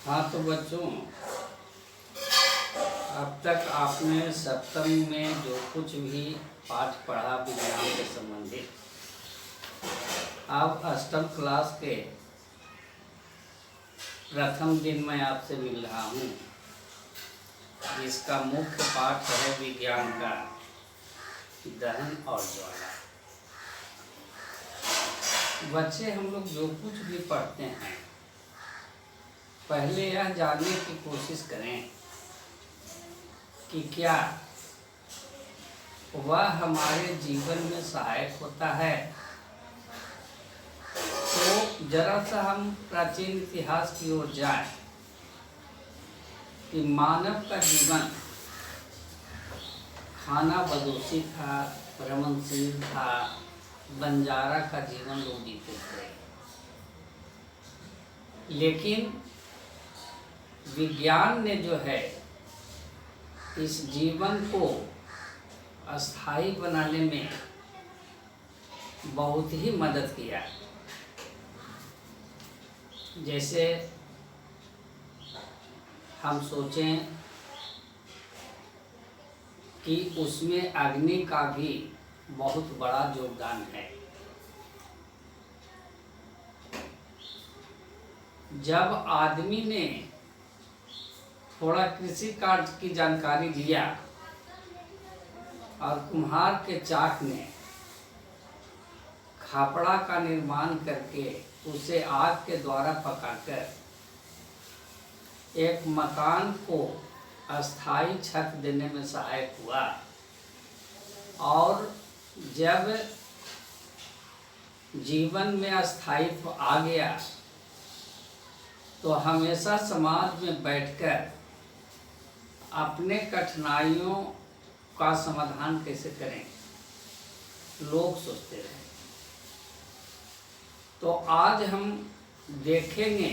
हाँ तो बच्चों, अब तक आपने सप्तम में जो कुछ भी पाठ पढ़ा विज्ञान से संबंधित, अब अष्टम क्लास के प्रथम दिन मैं आपसे मिल रहा हूँ, जिसका मुख्य पाठ है विज्ञान का दहन और ज्वाला। बच्चे, हम लोग जो कुछ भी पढ़ते हैं, पहले यह जानने की कोशिश करें कि क्या वह हमारे जीवन में सहायक होता है। तो जरा सा हम प्राचीन इतिहास की ओर जाएं कि मानव का जीवन खाना बदोशी था, भ्रमणशील था, बंजारा का जीवन लोग जीते थे। लेकिन विज्ञान ने जो है इस जीवन को अस्थायी बनाने में बहुत ही मदद किया। जैसे हम सोचें कि उसमें अग्नि का भी बहुत बड़ा योगदान है। जब आदमी ने थोड़ा कृषि कार्य की जानकारी लिया और कुम्हार के चाक ने खापड़ा का निर्माण करके उसे आग के द्वारा पकाकर एक मकान को अस्थायी छत देने में सहायक हुआ, और जब जीवन में अस्थायित्व आ गया तो हमेशा समाज में बैठकर अपने कठिनाइयों का समाधान कैसे करें लोग सोचते रहे। तो आज हम देखेंगे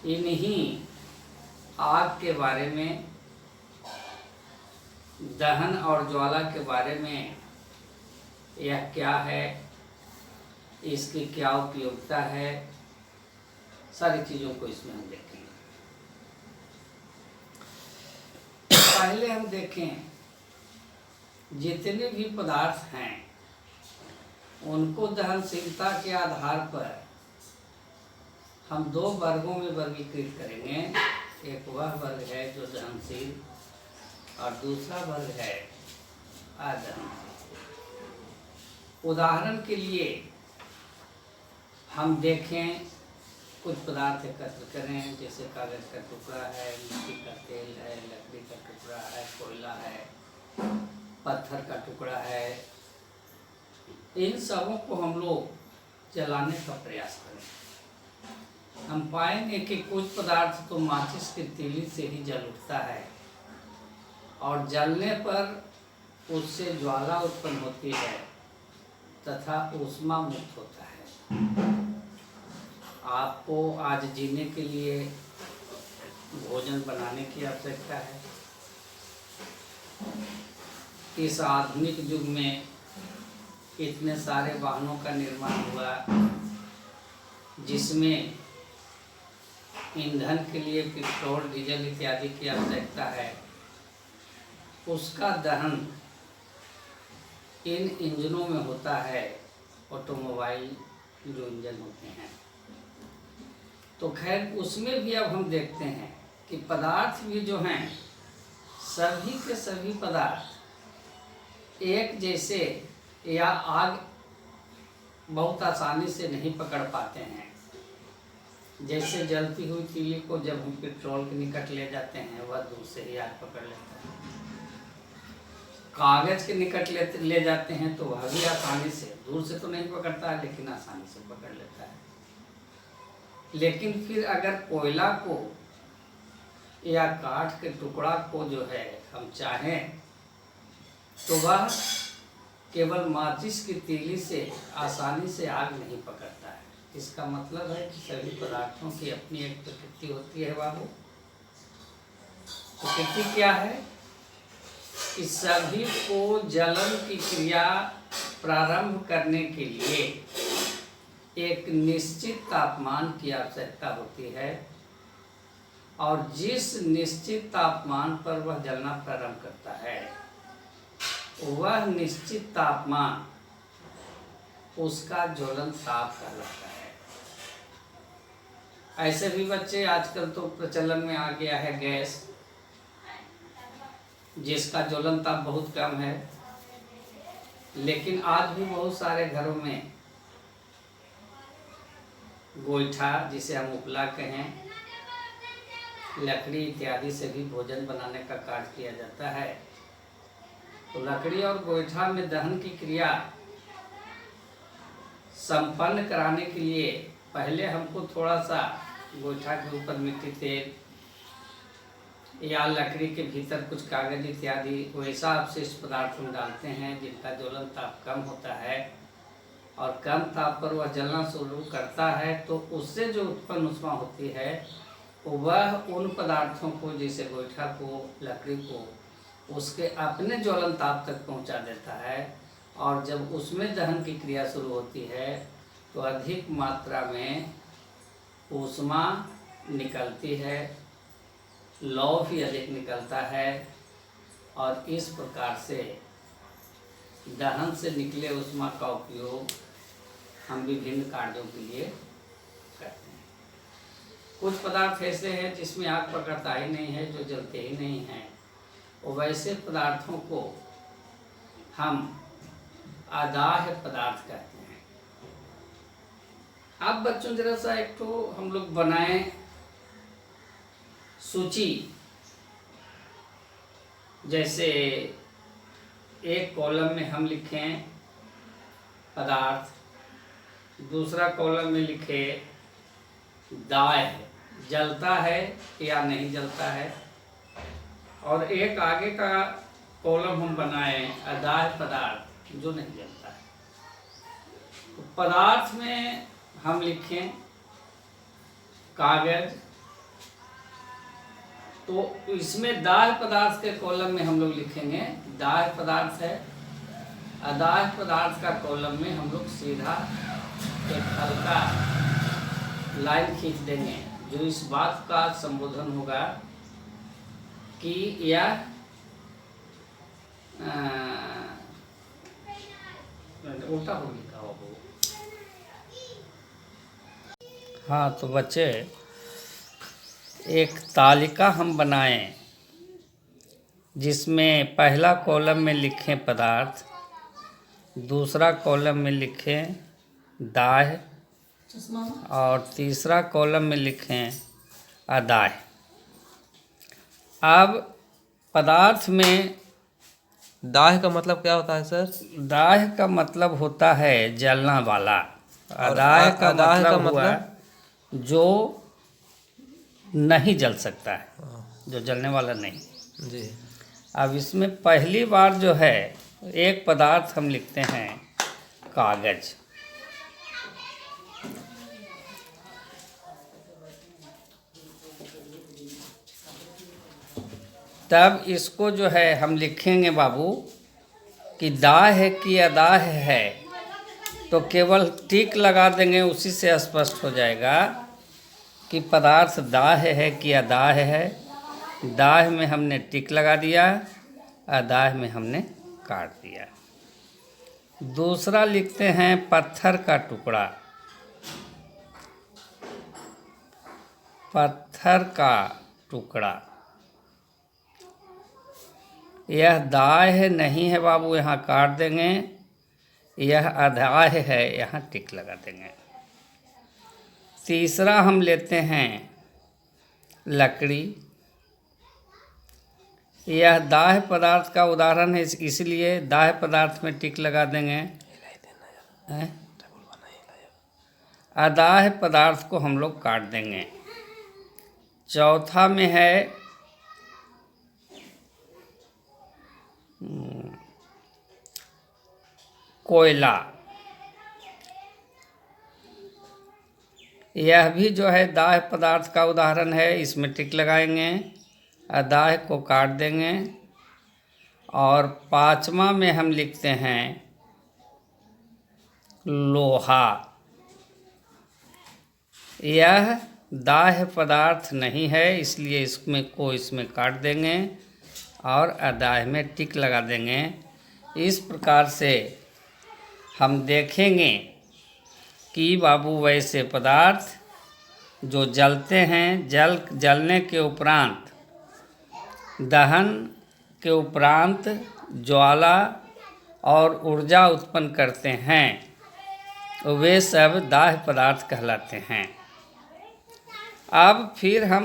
इन्हीं आग के बारे में, दहन और ज्वाला के बारे में। यह क्या है, इसकी क्या उपयोगिता है, सारी चीज़ों को इसमें हम देखेंगे। पहले हम देखें जितने भी पदार्थ हैं उनको दहनशीलता के आधार पर हम दो वर्गों में वर्गीकृत करेंगे। एक वह वर्ग है जो दहनशील और दूसरा वर्ग है अदहनशील। उदाहरण के लिए हम देखें, कुछ पदार्थ एकत्र करें, जैसे कागज का टुकड़ा है, मिट्टी का तेल है, लकड़ी का टुकड़ा है, कोयला है, पत्थर का टुकड़ा है। इन सबों को हम लोग जलाने का प्रयास करें। हम पाएंगे कि कुछ पदार्थ तो माचिस की तीली से ही जल उठता है और जलने पर उससे ज्वाला उत्पन्न होती है तथा ऊष्मा मुक्त होता है। आपको आज जीने के लिए भोजन बनाने की आवश्यकता है। इस आधुनिक युग में इतने सारे वाहनों का निर्माण हुआ जिसमें ईंधन के लिए पेट्रोल, डीजल इत्यादि की आवश्यकता है। उसका दहन इन इंजनों में होता है, ऑटोमोबाइल जो इंजन होते हैं। तो खैर उसमें भी अब हम देखते हैं कि पदार्थ भी जो हैं, सभी के सभी पदार्थ एक जैसे या आग बहुत आसानी से नहीं पकड़ पाते हैं। जैसे जलती हुई तीली को जब हम पेट्रोल के निकट ले जाते हैं, वह दूर से ही आग पकड़ लेता है। कागज के निकट ले जाते हैं तो वह भी आसानी से, दूर से तो नहीं पकड़ता है लेकिन आसानी से पकड़ लेता है। लेकिन फिर अगर कोयला को या काठ के टुकड़ा को जो है हम चाहें तो वह केवल माचिस की तीली से आसानी से आग नहीं पकड़ता है। इसका मतलब है कि सभी पदार्थों की अपनी एक प्रकृति होती है। बाबू, प्रकृति क्या है कि सभी को जलन की क्रिया प्रारंभ करने के लिए एक निश्चित तापमान की आवश्यकता होती है और जिस निश्चित तापमान पर वह जलना प्रारंभ करता है वह निश्चित तापमान उसका ज्वलन ताप कहलाता है। ऐसे भी बच्चे आजकल तो प्रचलन में आ गया है गैस, जिसका ज्वलन ताप बहुत कम है, लेकिन आज भी बहुत सारे घरों में गोईठा, जिसे हम उपला कहें, लकड़ी इत्यादि से भी भोजन बनाने का कार्य किया जाता है। तो लकड़ी और गोईठा में दहन की क्रिया संपन्न कराने के लिए पहले हमको थोड़ा सा गोईठा के ऊपर मिट्टी तेल या लकड़ी के भीतर कुछ कागज इत्यादि वैसा अवशिष्ट पदार्थ हम डालते हैं जिनका ज्वलन ताप कम होता है और कम ताप पर वह जलना शुरू करता है। तो उससे जो उत्पन्न ऊष्मा होती है वह उन पदार्थों को, जैसे गोईठा को, लकड़ी को, उसके अपने ज्वलन ताप तक पहुंचा देता है। और जब उसमें दहन की क्रिया शुरू होती है तो अधिक मात्रा में ऊष्मा निकलती है, लौ भी अधिक निकलता है और इस प्रकार से दहन से निकले ऊष्मा का उपयोग हम विभिन्न कार्यों के लिए करते हैं। कुछ पदार्थ ऐसे हैं जिसमें आग पकड़ता ही नहीं है, जो जलते ही नहीं हैं, और वैसे पदार्थों को हम अदाह्य पदार्थ कहते हैं। अब बच्चों जरा सा एक तो हम लोग बनाएं सूची, जैसे एक कॉलम में हम लिखें पदार्थ, दूसरा कॉलम में लिखे दाह्य, जलता है या नहीं जलता है, और एक आगे का कॉलम हम बनाएं अदाह्य पदार्थ जो नहीं जलता है। तो पदार्थ में हम लिखें कागज, तो इसमें दाह्य पदार्थ के कॉलम में हम लोग लिखेंगे दाह्य पदार्थ है। अदाह्य पदार्थ का कॉलम में हम लोग सीधा एक हल्का लाइन खींच देंगे जो इस बात का संबोधन होगा कि यह उल्टा हो लिखा हो। हाँ, तो बच्चे एक तालिका हम बनाएं जिसमें पहला कॉलम में लिखें पदार्थ, दूसरा कॉलम में लिखें दाह्य और तीसरा कॉलम में लिखें अदाह्य। अब पदार्थ में दाह्य का मतलब क्या होता है सर? दाह्य का मतलब होता है जलना वाला। अदाह्य का मतलब हुआ जो नहीं जल सकता है, जो जलने वाला नहीं जी। अब इसमें पहली बार जो है एक पदार्थ हम लिखते हैं कागज। तब इसको जो है हम लिखेंगे बाबू कि दाह्य है कि अदाह्य है, तो केवल टिक लगा देंगे, उसी से स्पष्ट हो जाएगा कि पदार्थ दाह्य है कि अदाह्य है। दाह्य में हमने टिक लगा दिया, अदाह्य में हमने काट दिया। दूसरा लिखते हैं पत्थर का टुकड़ा। पत्थर का टुकड़ा, यह दाह्य नहीं है बाबू, यहाँ काट देंगे। यह अदाह्य है, यहाँ टिक लगा देंगे। तीसरा हम लेते हैं लकड़ी। यह दाह्य पदार्थ का उदाहरण है, इसलिए दाह्य पदार्थ में टिक लगा देंगे। अदाह्य पदार्थ को हम लोग काट देंगे। चौथा में है कोयला। यह भी जो है दाह्य पदार्थ का उदाहरण है, इसमें टिक लगाएंगे, अदाह्य को काट देंगे। और पांचवा में हम लिखते हैं लोहा। यह दाह्य पदार्थ नहीं है, इसलिए इसमें काट देंगे और अदाह्य में टिक लगा देंगे। इस प्रकार से हम देखेंगे कि बाबू वैसे पदार्थ जो जलते हैं, जलने के उपरांत, दहन के उपरांत ज्वाला और ऊर्जा उत्पन्न करते हैं, वे सब दाह्य पदार्थ कहलाते हैं। अब फिर हम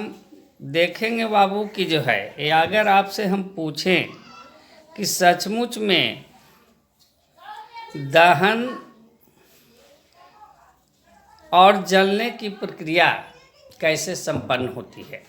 देखेंगे बाबू कि जो है ये अगर आपसे हम पूछें कि सचमुच में दहन और जलने की प्रक्रिया कैसे संपन्न होती है,